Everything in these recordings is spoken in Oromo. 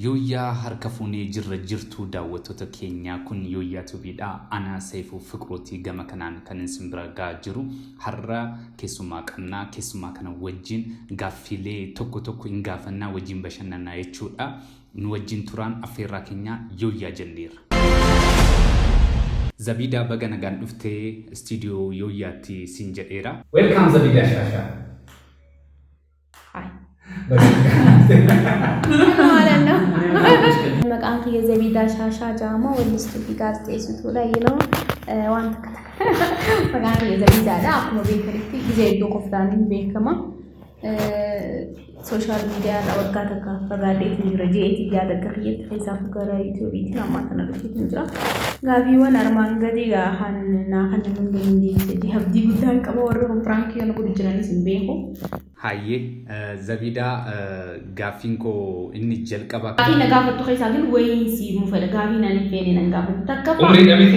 Yooyaa harka fuunee jirra jirtuu daawwattoota keenyaa kun yooyaa tubiidha. Ana Seefuu Fiqirootii gama kanaan kan isin bira gahaa jiru. Har'a keessummaa qabnaa. Keessummaa kana wajjin gaaffilee tokko hin gaafannaa wajjin bashannanaa jechuudha. Nu wajjin turaan affeerraa keenya yooyaa jenneerra. Zabida baga nagaan dhuftee studio yooyaatti siin jedheera. Welcome Zabida Shasha. مكان في زبيدة شاشة جامع والاستوديوهات تيسوتو لا وانت كذا مكان في زبيدة لا أكمل بيكريتي زي دو قفلان بيكما سوشيال ميديا أوقاتك فقاديت نجرجيتي جادا كخيت حساب كرا يوتيوبي تلامات نلقيت نجرا غابي ونرمان غدي غاهن ناهن من دي هبدي بدان كما ورهم فرانكي أنا كنت جراني سنبيهو هاي زبيدة غافينكو إني جلكبا غافي نغافة تخيسا قل وين سي مفلا غافي نانفيني نغافة تكفا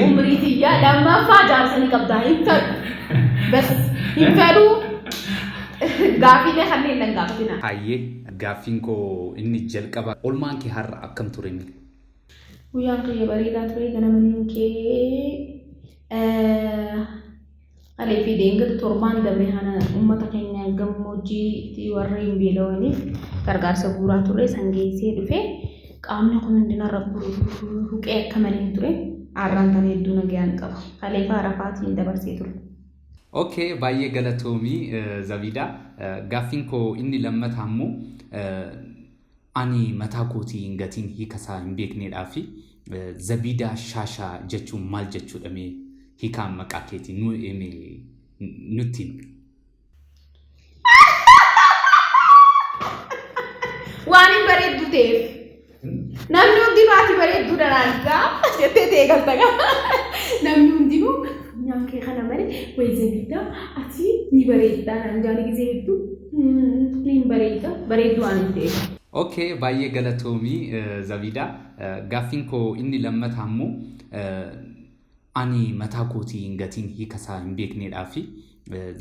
عمري تيجا لما فاجار سني كبدا ينفر بس ينفرو غافي نخلي نغافتنا هاي غافينكو إني جلكبا أولمان كي هر أكم توريني ويان كي بريدا تري غنا منكي على في دينغ تورمان دبرهانا أمتا كينيا gammoojjii ti warri hin beelawaniif gargaarsa bu'uuraa ture sangeessee dhufee qaamni kun hundina ruqee akka malee ture arraan tan hedduu nagayaan qaba kaleefaa rafaatiin dabarsee ture. Okay, baay'ee galatoomii Zabida. Gaaffiin koo inni lammataa immoo ani mataa kootii hin gatiin hiikasaa hin beekneedhaa fi Zabida Shaashaa jechuun maal jechuudha mee hiikaan maqaa keetii nutti waan hin bareeddu ta'eef namni hundinuu ati bareeddu daraargaa jettee ta'e galtaga namni hundinuu nyaan kee kana malee way Zabida ati ni bareeddaa naan jaani gisee hedduu ni bareeddu waan hin ta'eef. Okay, baay'ee galatoomii Zabida. Gaaffiin koo inni lammataa immoo ani mataa kootii hin gatiin hiikasaa hin beekneedhaa fi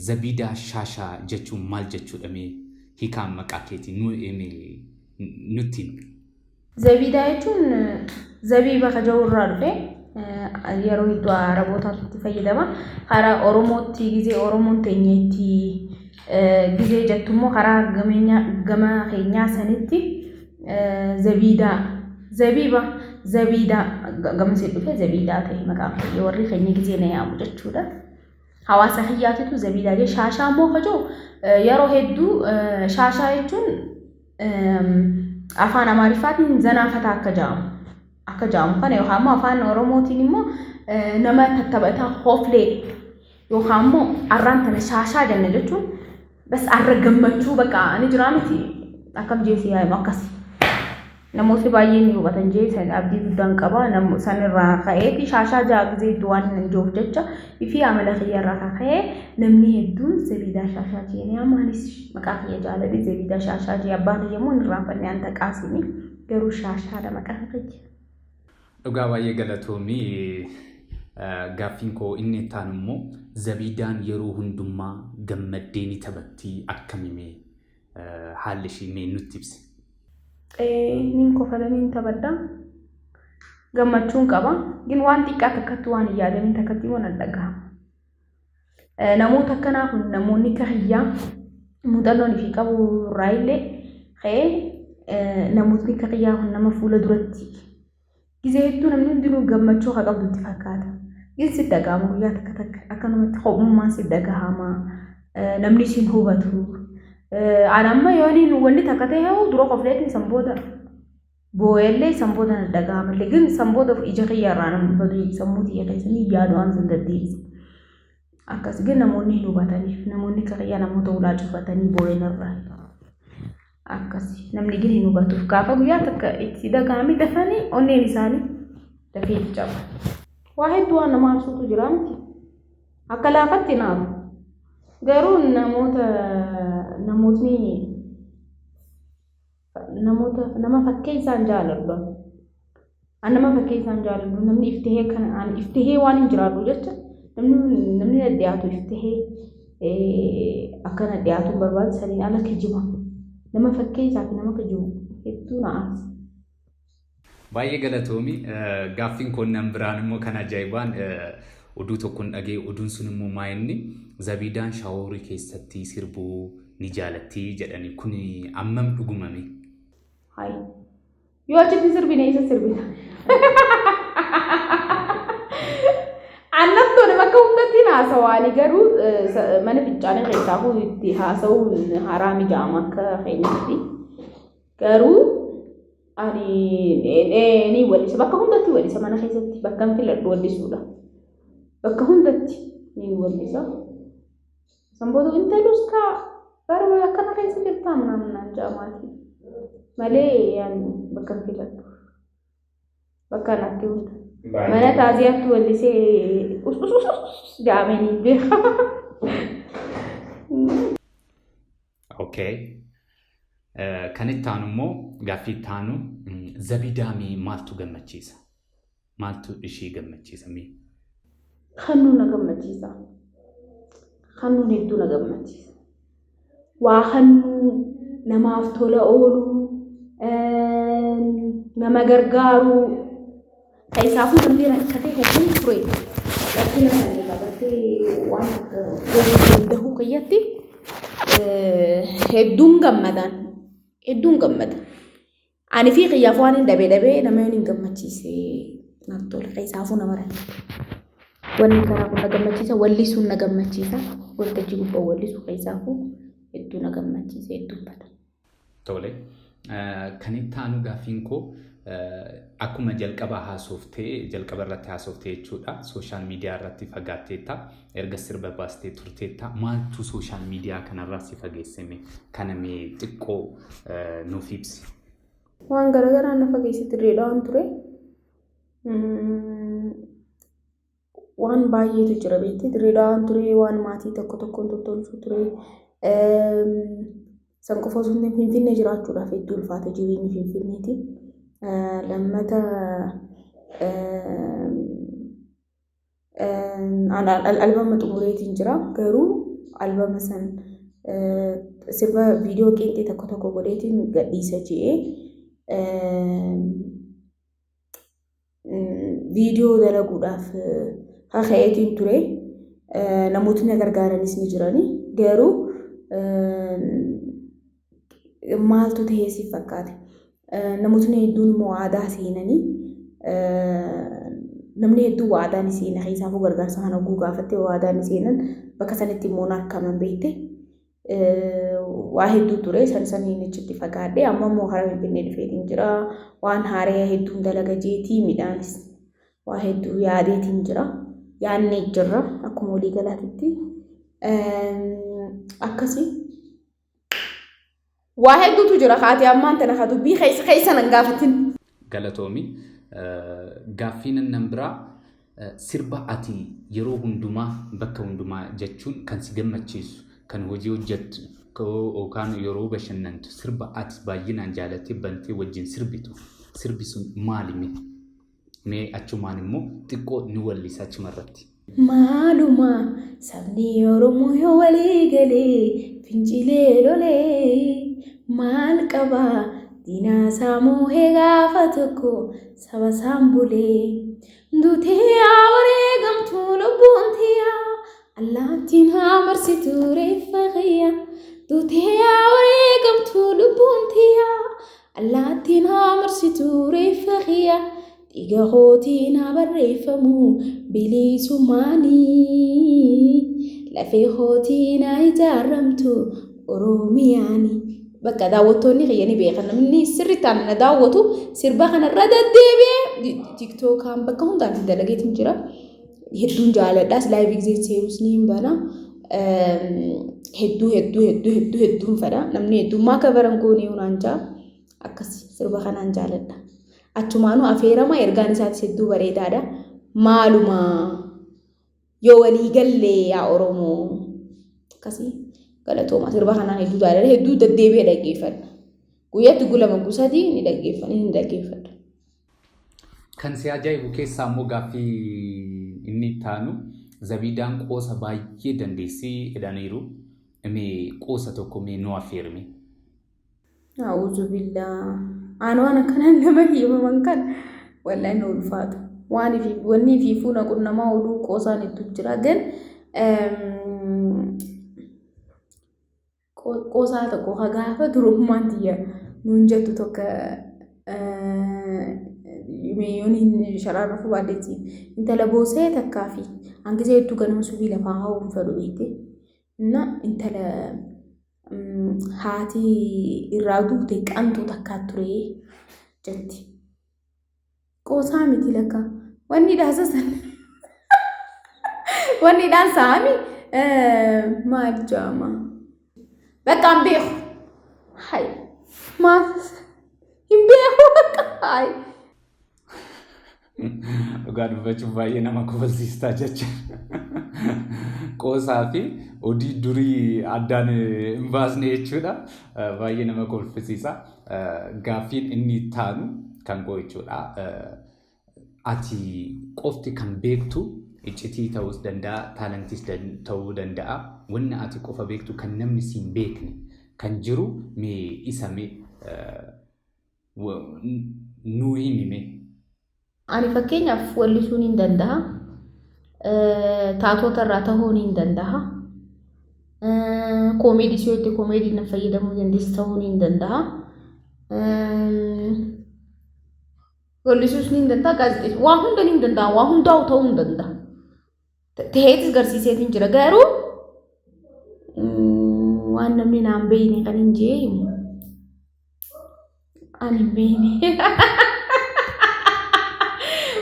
Zabida Shaashaa jechuun maal jechuudha mee hiikaan maqaa keetii nutti. Zabida jechuun zabiba kajawurraa dhufe yeroo hedduu Arabootaatti fayyadama. Karaa Oromootti gisee Oromoon teenyeetti gisee jettummoo karaa gama keenyaa sanitti Zabida gama see dhufe Zabida ta'e maqaan kee warri keenya gisee na yaamu jechuudha. Hawaasa hiyyaatitu Zabida jee Shaashaa immoo kajoo yeroo hedduu Shaashaa jechuun afaan Amaariffaatiin zanaafataa akka jaamu kana yookaan immoo afaan Oromootiin immoo nama tattabataa hoflee yookaan immoo arraan tana Shaashaa jenna jechuun bas arra gammachuu bakka ani jiraa miti akkam jeesii yaa'imu akkasi. Namooti baay'een ni hubatan jeesan abdii guddaan qaba sanirraa ka'eeti Shaashaa jaa gisee duwwaan hin jiruuf jecha ifi amala khiyyarraa ka'ee namni hedduun Zabida Shaashaa jeenee amaanis maqaa kiyya jaaladhi Zabida Shaashaa jee abbaan yemmuu irraan fannee anta qaasini garuu Shaashaadha maqaan kiyya. Dhugaa baay'ee galatoomii gaaffiin koo inni taan immoo Zabidaan yeroo hundummaa gammaddee ni taphatti akkamimee haalli ishii mee nutti ibsi. Nin kofalanii taphadha gammachuun qaba gin waan xiqqaa takkatti waan yaadanii takkatti waan dhagahama. Namoota akkanaa kun namoonni kahiyyaa muuxannoon fi qabu raayillee ka'ee namootni kahiyyaa kun nama fuula duratti gisee hedduu namni hundinuu gammachuu haa qabdutti fakkaata. Gin si dhagahama guyyaa takka akkanumatti qophummaan si dhagahama namni si hubatu. Anamma yooniin wanni takka ta'e dura qofleetiin sanboota booyellee sanboota dhagahamalle gin sanboota ija kiyyaarraa namni baduu sammuu xiyya keessanii yaadu waan sun deddeebisa. Akkas gin namoonni hin hubataniif namoonni kiyyaa namoota ulaa cufatanii booyenarraa akkas namni gin hin hubatuuf gaafa guyyaa takka itti dhagahame dafanii onneen isaanii dafee caba. Waa hedduu waan nama aarsuutu jira miti akka laafatti naamu. Garuu nama fakkee isaan jaaladhu. An nama fakkee isaan jaaladhu namni iftihee waan hin jiraatu jecha namni dhiyaatu iftihee akkana dhiyaatu barbaadu saniin ala kijiba. Nama fakkee isaa fi nama kijibu hedduu na aarsa. Baay'ee galatoomi gaaffiin kun nan biraan immoo kan ajaa'ibaan oduu tokkoon dhagee oduun sun immoo maayinni Zabidaan shaaworii keessatti sirbuu ni jaalatti jedhani kun ammam dhugumame. Hai. Yoo achitti sirbine isa sirbina. Annattoon bakka hundatti haasawanii garuu mana fincaanii keessaa itti haasawuun haraami jaama akka keenyatti. Garuu ani walisa bakka hundatti walisa mana keessatti bakka hin filadhu walisuudha. Bakka hundatti ni walisa. Sambootu intalus ka bara akkana keessa jirta namnaan jaamaati. Malee yani bakka hin filadhu. Bakka natti hunda. Mana taasiyaatti walisee jaamanii beeka. Okay. Kan itti aanu immoo gaaffii itti aanu Zabidaamii maaltu gammachiisa? Maaltu ishee gammachiisa? Hannuu na gammachiisa. Hannuun hedduu na gammachiisa. Waa hannuu namaaf tola oolu, nama gargaaru, kaisafu namni rakkatee hedduu ture. Lakkii nama ni qabatee waan dahu kayyatti hedduun gammadan. Hedduun gammada. Ani fi qiyyaaf waan hin dabee nama hin gammachiise natti tola. Kaisaafuu nama rakkate. Wanni karaa kun na gammachiisa, wallisuun na gammachiisa. Waltajjii gubbaa wallisuu kaisaafuu hedduu na gammachiisa, hedduun bada. Tole. Kan itti aanu gaaffiin koo akkuma jalqaba irratti haasoftee jechuudha. Sooshaal miidiyaa irratti fagaatteetta. Erga sirba baastee turteetta. Maaltu sooshaal miidiyaa kanarraa si fageessime? Kana mee xiqqoo nuuf ibsi. Waan garaagaraa na fageessite Dirreedawaan ture. Waan baay'eetu jira beekte Dirreedawaan ture. Waan maatii tokkoon tottolchuu ture. San qofa osoo hin Finfinnee jiraachuudhaaf hedduu ulfaata jireenyi Finfinneeti. Lammata albama xumureetiin jira garuu albama san sirba viidiyoo qeenxee tokko godheetiin gadhiisa jedhee viidiyoo dalaguudhaaf haqeetiin ture. Namootni gargaaranis ni jirani garuu maaltu ta'ee si fakkaate? Namootni hedduun immoo aadaa seenanii namni hedduu waadaan seenaa keessaafuu gargaarsa kana oguu gaafattee waadaan seenan bakka sanitti immoo nakkaman beekte waa hedduu ture saniin achitti fagaadhe amma immoo hara Finfinnee dhufeetiin jira waan haaraa hedduun dalaga jeetii midhaanis waa hedduu yaadeetiin jira yaadni jirra akkuma walii galaatitti akkasii waa hedduutu jira haati ammaan tana haa dubbii keessa nan gaafatin. Galatoomi gaaffiin nan biraa sirba ati yeroo hundumaa bakka hundumaa jechuun kan si gammachiisu kan hojii hojjettu yookaan yeroo bashannantu sirba ati baay'inaan jaalattee bantee wajjin sirbi sun maali mee achumaan immoo xiqqoo ni wallisa achumarratti. Maaluma sabni Oromoo yoo walii galee fincilee lolee maal qabaa diinaa saamuu gaafa tokko saba saambulee dutee wareegamtuu lubbuun tiyaa allaattiin marsituu reeffa kiyya dutee wareegamtuu lubbuun tiyaa allaattiin marsituu reeffa kiyya dhiiga kootiin barreeffamu bilisumaanii lafee kootiin ijaaramtu Oromiyaanii. Bakka daawwattoonni keenya beekan namni sirriitaan na daawwatu sirba kanarra deddeebi'ee tiktookaan bakka hundaan dalageetiin jira. Hedduun jaaladhaas laayivii giseen seerus ni bana. Hedduun fedha. Namni heddummaa kabaran goonee unaanjaa akkasii sirba kanaan jaaladha. Achumaanuu afeerama ergaan isaatis hedduu bareedaadha. Maaluma yoo walii gallee yaa Oromoo akkasii. Galatooma sirba kanaan hedduu jaalala hedduu deddeebi'ee dhaggeeffadha. Guyyaatti gulama gusatii ni dhaggeeffadha. Kan si ajaa'ibu keessaa immoo gaaffii inni taanu Zabidaan qoosa baay'ee dandeessii jedhaniiru. Mee qoosa tokko mee nu affeermi. A'uuzu billaa Ana kana nama himaman kan wallahi no ulfaatu wanni fi fuuna qunnamaa oduu qoosaan itti jira gan qoosaa tokko hagaafa durummaan tiyya nuun jettu tokko meeyoon sharaarra fuudhetti intala boosee takkaa fi hangisee hedduu ganama subii lafaa haa'uun fedhu beekte na intala haati irraa duute qantuu takkaa ture jetti qoosaa miti lakka wanni dhaasasan wanni dhaasaami maal jaama bakka beeku hay maal hin beeku bakka hay dhugaa dubbachuuf baay'ee nama kofalsiistaa jecha qoosaa fi odii durii addaan hin baasne jechuudha baay'ee nama kolfisiisa gaaffiin inni taanu kan goo jechuudha ati qofti kan beektu iccitii ta'uu danda'a taalantis ta'uu danda'a wanni ati qofa beektu kan namni siin beekne kan jiru mee isa mee nuu himime. Ani fakkeenyaaf wallisuun hin danda'a. Taatota irraa ta'uun hin danda'a. Koomedii si'ootti koomedii na fayyadamuu dandeessi ta'uun hin danda'a. Wallisuus hin danda'a gaazexeessu waa hunda hin danda'a waa hundaa'u ta'uu hin danda'a. Ta'eetis garsiiseetiin jira garuu waan namni naan beeyne kan hin jee himu. Ani hin beeyne.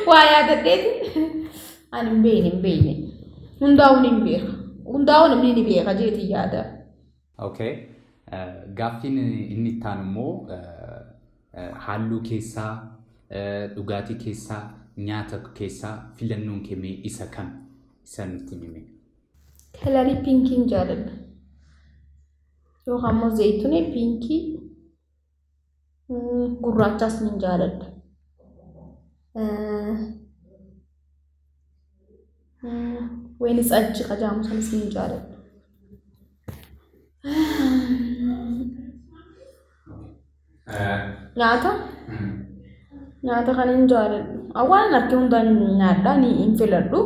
Waa yaadadheeti ani hin beeyne hundaa'uun hin beeka hundaa'uun namni ni beeka jeeti yaada. Okay. Gaaffiin inni taan immoo halluu keessaa dhugaatii keessaa nyaata keessaa filannoon kee isa kam isa nutti himi. Kalarii pinkiin jaaladha yookaan immoo zayituun pinkii gurraachas ni jaaladha. Waynis achi qajaamu sanis ni jaaladha. Nyaata kan hin jaaladhu. Awwaan harki hundaan nyaadhaa ni hin filadhu.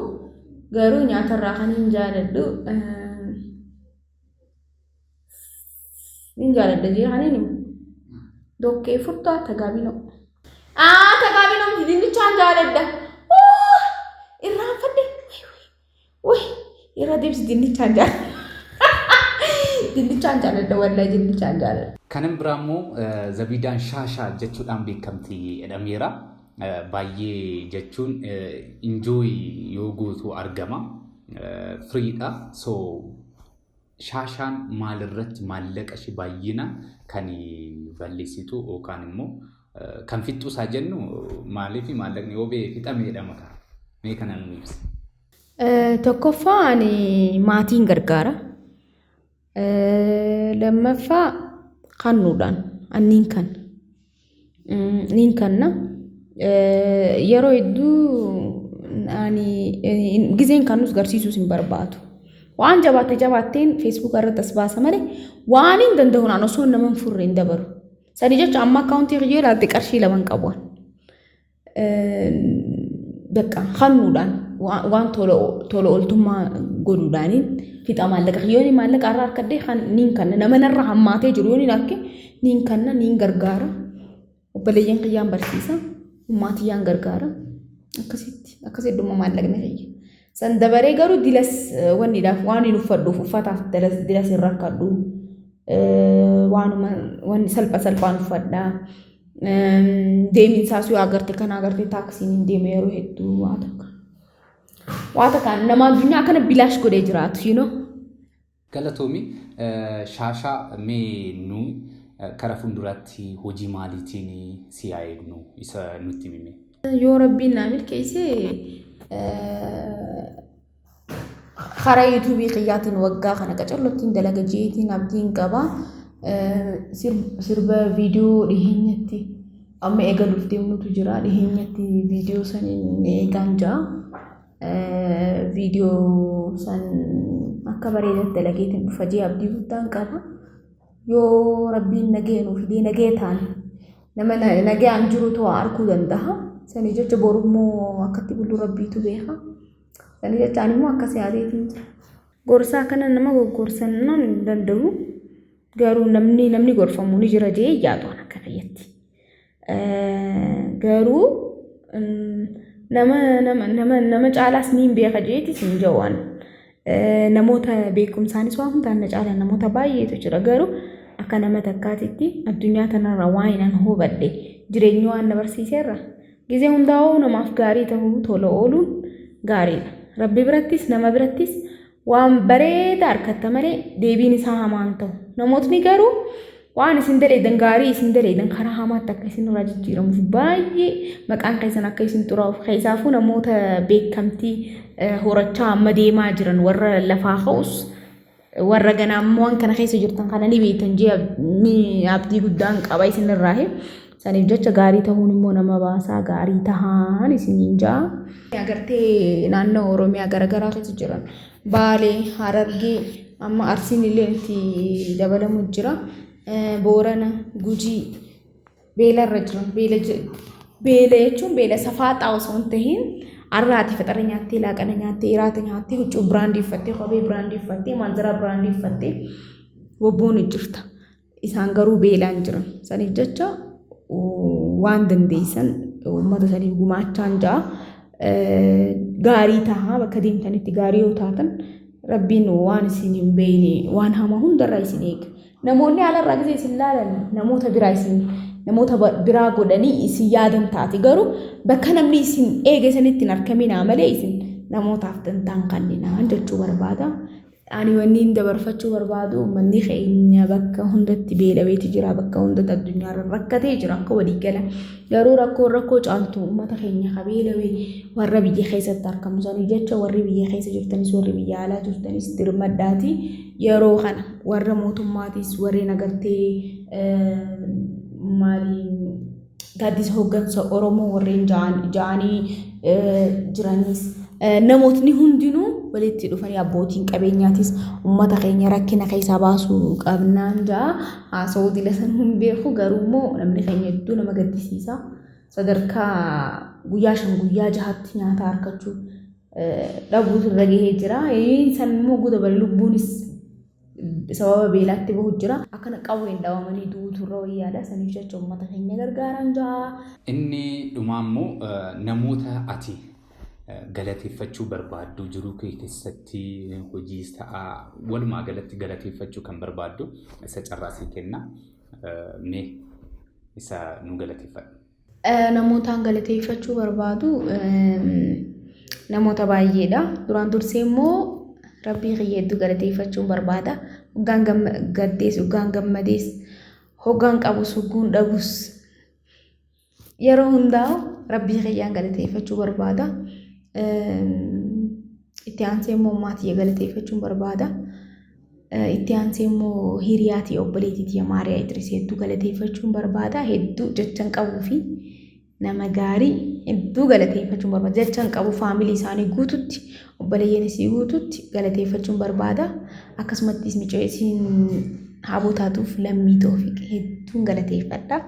Garuu nyaata irraa kan hin jaaladhu. Hin jaaladha jee kan hin himu. Dokkee furdaa tagaabinoo. Tagaabinoo dinnichaan jaaladha. Irraanfadhe. Irra deebisi dinnichaan jaaladha. Dinnichaan jaaladha wallahi dinnichaan jaaladha. Kanan biraa immoo Zabidaan Shaashaa jechuudhaan beekamti jedhameera. Baay'ee jechuun enjoy yoo gootu argama. Firiidha. So Shaashaan maalirratti maallaqa ishee baay'ina kan balleessitu yookaan immoo kan fixuusaa jennu maaliif maallaqni yoo fixameedha maqaa. Mee kana nu ibsi. Tokkoffaa ani maatiin gargaara. Lammaffaa kannuudhaan anniin kanna yeroo hedduu ani gizeen kannus garsiisuus hin barbaadu. Waan jabaatteen Facebook irratti as baasa malee waan hin danda'u naan osoo nama hin furre hin dabaru. Sadi jecha amma akkaawuntii hojii ilaalte qarshii laman qabuun. Bakka kannuudhaan waan tola ooltummaa godhuudhaaniin fixa maallaqa yooni maallaqa irraa harkadhee kan niin kanna nama narra hammaatee jiru yooni lakke niin kanna niin gargaara obboleeyyan kiyyaan barsiisa ummatiyyaan gargaara akkasitti dhuma maallaqni kiyya san dabaree garuu dilas wanniidhaaf waan hin uffadhuuf uffataaf dilas hin rakkadhu waan salphaan uffadhaa deemin saasuu agarte kan agarte taaksiin hin deeme yeroo hedduu waa takka nama addunyaa kana bilaash godhee jiraatu you know. Galatoomi Shaashaa mee nu kara fuulduraatti hojii maaliitiin si eegnu isa nutti himi. Yoo rabbiin na milkeessee karaa yuutuubii xiyyaatiin waggaa kana qacarlottiin dalaga jeetiin abdiin qaba. Sirba viidiyoo dhiheenyatti amma eegaluuf deemnutu jira dhiheenyatti viidiyoo saniin eegaan jira. Viidiyoo san akka bareedatti dalageetiin dhufa jee abdii guddaan qaba. Yoo rabbiin nagee nuuf fidee nagee taane nama nagaan jiru too arkuu danda'a. Sanii jecha borummoo akkatti buluu rabbiitu beeka. Sanii jecha animmoo akkas yaadeetiin jira. Gorsaa kana nama goggorsan hin danda'u. Garuu namni gorfamu ni jira jee yaadu akka fayyatti. Garuu nama caalaas ni beeka jeeti sin jawaan. Namoota beekumsaanis waan hundaan na caalan namoota baay'eetu jira. Garuu akka nama takkaatitti addunyaa kanarra waan hin hubadhe jireenya waan na barsiiseerra gisee hundaa'uu namaaf gaarii ta'uu tola ooluun gaariidha. Rabbi birattis nama birattis waan bareeda harkatta malee deebiin isaa hamaan ta'u. Namootni garuu waan isin daleedan gaarii isin daleedan karaa hamaatti akka isin irraa jijjiiramuuf baay'ee maqaan keessan akka isin xuraa'uuf keessaafuu namoota beekamtii horachaa amma deemaa jiran warra lafaa ka'us warra ganaammoo waan kana keessa jirtan kana ni beektan jee abdii guddaan qaba isin irraa. Saniif jecha gaarii ta'uun immoo nama baasaa gaarii tahaan isiniin jaa. Agartee naannoo Oromiyaa garaagaraa keessa jiran Baalee, Harargee, amma Arsiin illee itti dabalamu jira. Boorana, Gujii, beelarra jiran beela jechuun beela safaaxaa osoo hin tahiin arraati faxara nyaattee laaqana nyaattee iraata nyaattee huccuu biraandii uffattee kophee biraandii uffattee manzara biraandii uffattee wobboon jirta. Isaan garuu beelaan jiran. Saniif jecha waan dandeessan uummata saniif gumaachaan ja'a. Gaarii tahaa bakka deemtanitti gaarii yoo taatan rabbiin waan isin hin beekne waan hamaa hundarraa isin eega. Namoonni alarraa gisee isin laalan namoota biraa godhanii isin yaadan taate garuu bakka namni isin eege sanitti hin argaminaa malee isin namootaaf dantaan kanneen jechuu barbaada. Ani wanni dabarfachuu barbaadu uummanni keenya bakka hundatti beelaweeti jira bakka hundatti addunyaarra rakkatee jira akka waliigala. Garuu rakkoo caaltu uummata keenya qabeelawee warra biyya keessatti argamu sanii jecha warri biyya keessa jirtanis warri biyya alaa jirtanis dirmadhaati yeroo kana warra mootummaatis warri nagartee maaliin gaaddisa hooggansa Oromoo warreen ja'anii jiranis namootni hundinuu walitti dhufanii abbootiin qabeenyaatis uummata keenya rakkina keessaa baasuu qabnaan ja'a haasa'uu dilasan hin beeku garuu immoo namni keenya hedduu nama gaddisiisa sadarkaa guyyaa 5 guyyaa 6tti nyaata harkachuu dhabuutu irra gahee jira. San immoo guutuu bari lubbuunis sababa beelaatti bahu jira. Akkana qawween dhaawamanii duutu irra wayyaadha. Saniif jecha uummata keenya gargaaran ja'a. Inni dhumaa immoo namoota ati galateeffachuu barbaaddu jiruu keessatti hojiis ta'a walumaa galatti galateeffachuu kan barbaaddu isa carraasii kenna mee isa nu galateeffadhu. Namootaan galateeffachuu barbaadu namoota baay'eedha. Duraan dursee immoo rabbii kiyya hedduu galateeffachuun barbaada. Hoggaan gaddees hoggaan gammadees hoggaan qabus hogguun dhabus yeroo hundaa rabbii kiyyaan galateeffachuu barbaada. Itti aansee immoo maatii galateeffachuun barbaada. Itti aansee immoo hiriyaatii obboleettii Maariyaa Idris hedduu galateeffachuun barbaada. Hedduu jechan qabuu fi nama gaarii hedduu galateeffachuun barbaada. Jechan qabu faamilii isaanii guututti obboleeyyan isii guututti galateeffachuun barbaada. Akkasumattis micoosiin haabootaatuuf lammii Toofiq hedduun galateeffadha.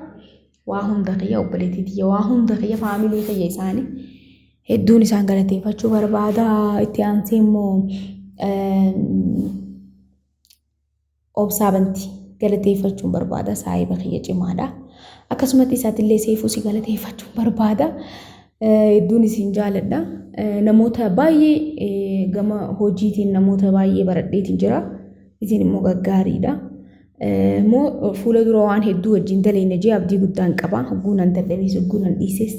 Waa hunda kiyya obboleettii waa hunda kiyya faamilii kiyya isaanii hedduun isaan galateeffachuu barbaada. Itti aansee immoo obsaa bantii galateeffachuun barbaada. Saayiba kiyya cimaadha. Akkasumatti isaatillee seefuu si galateeffachuun barbaada. Hedduun isin jaaladha. Namoota baay'ee gama hojiitiin namoota baay'ee baradheetiin jira. Isin immoo gaggaariidha. Immoo fuula dura waan hedduu wajjin daleenya jee abdii guddaan qaba. Hogguunan dadhabees hogguunan dhiises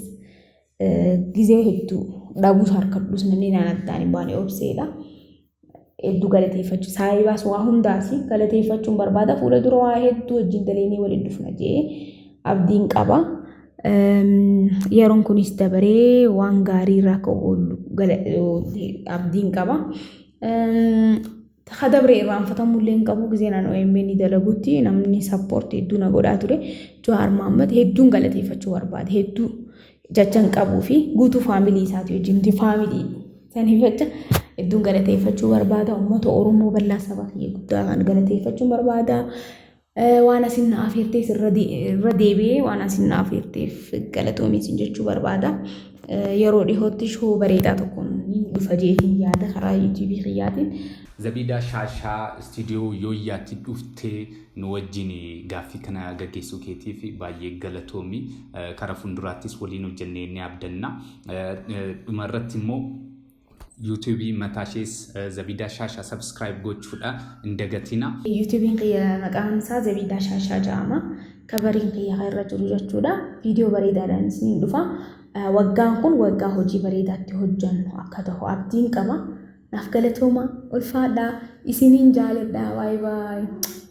gizee hedduu dhabuus harkadhuus namni naan addaan hin baane obseedha. Hedduu galateeffachuu saayibaas waa hundaas galateeffachuun barbaada. Fuula dura waa hedduu wajjin daleenii waliin dhufna jee abdiin qaba. Yeroon kunis dabaree waan gaarii irraa ka'u abdiin qaba. Khadabre irraanfatamuu illee hin qabu gisee naannoo OMN dalagutti namni support hedduu na godhaa ture. Jawaar Mohaammed hedduun galateeffachuu barbaada. Hedduu jechan qabuu fi guutuu faamilii isaati wajjin faamilii saniif jecha hedduun galateeffachuu barbaada. Uummata Oromoo bal'aa sabaa fi guddaa galateeffachuun barbaada. waan asin na afeerteef irra deebi'ee waan asin na afeerteef galatoomi isin jechuu barbaada. Yeroo dhihootti shoo bareedaa tokkoon dhufa jeetiin yaada karaa YouTube kiyyaatiin. Zabida Shashaa studio Yooyaatti dhuftee nu wajjin gaaffii kana gaggeessuu keetiif baay'ee galatoomi. Karaa fuulduraattis waliin hojjennee ni abdanna. Dhumarratti immoo YouTube mataashees Zabida Shashaa subscribe gochuudha indagatina. YouTube kiyya maqaan isaa Zabida Shashaa jedhama. Kabariin kiyya irra jiru jechuudha. Viidiyoo bareedaadhaan isin dhufa. Waggaan kun waggaa hojii bareedaatti hojjannu akka ta'u abdiin qaba. Naaf galatooma ulfaadhaa isiniin jaaladha. Bye bye.